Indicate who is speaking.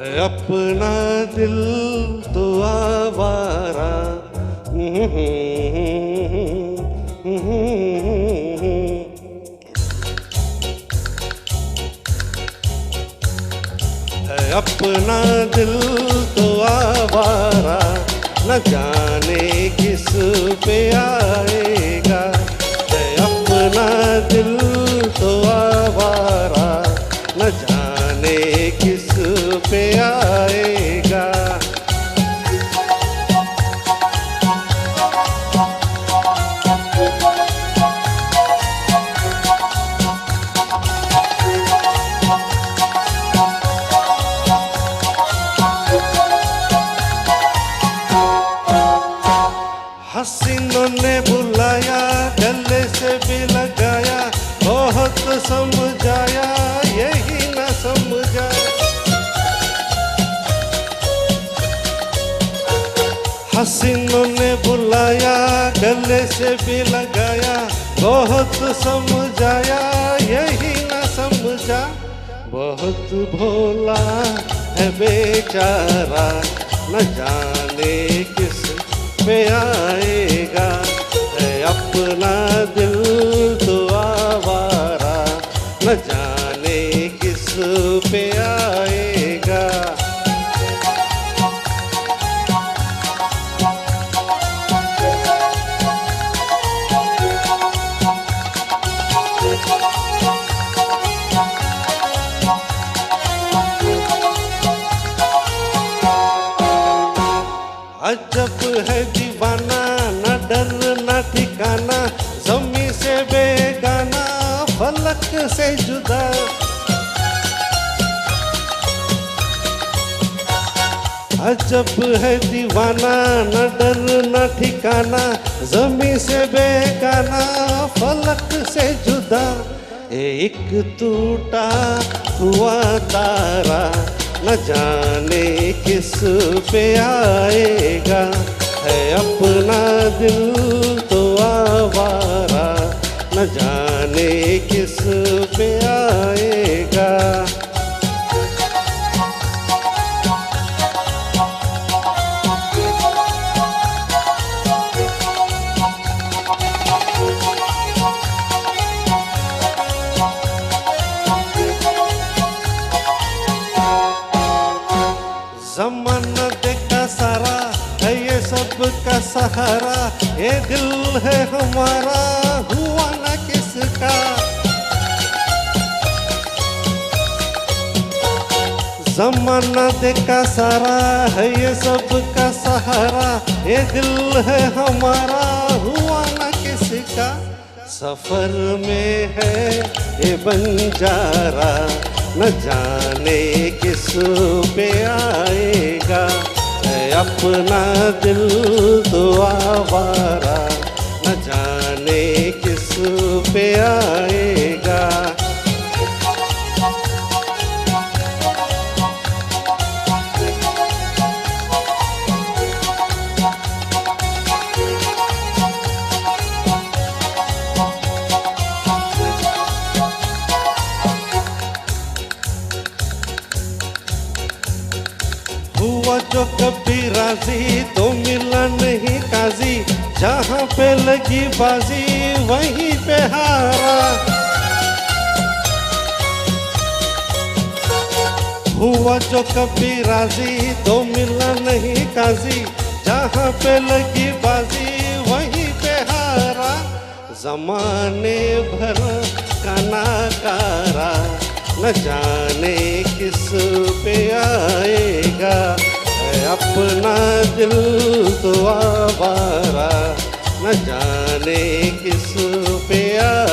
Speaker 1: अपना दिल तो आवारा। है अपना दिल तो आवारा, न जाने किस पे आएगा। है अपना दिल तो आवारा, न जाने किस पे आएगा। हसीनों ने बुलाया, गले से भी लगाया, बहुत समझाया, यही न समझा। हसीनों ने बुलाया, गले से भी लगाया, बहुत समझाया, यही न समझा। बहुत भोला है बेचारा, न जाने किस पे आएगा। है अपना दिल तो आवारा, न जाने किस पे आएगा। अजब है दीवाना, न डर न ठिकाना, ज़मीं से बेगाना, फलक से जुदा। अजब है दीवाना, न डर न ठिकाना, ज़मीं से बेगाना, फलक से जुदा। एक टूटा हुआ तारा, न जाने किस पे आएगा। है अपना दिल तो आवारा, न जाने किस पे आएगा। ज़माना देखा सारा है ये सब का सहारा, ये दिल है हमारा, हुआ ना किसका। ज़माना देखा सारा है ये सब का सहारा, ये दिल है हमारा, हुआ ना किसका। सफर में है ये बंजारा, न जाने किस पे आएगा। है अपना दिल तो आवारा, न जाने किस पे आएगा। हुआ जो कभी राजी, तो मिला नहीं काजी, जहाँ पे लगी बाजी वहीं पे हारा। हुआ जो कभी राजी, तो मिला नहीं काजी, जहाँ पे लगी बाजी वहीं पे हारा। ज़माने भर का नाकारा, न जाने किस पे आएगा। है अपना दिल तो आवारा, न जाने किस पे आएगा।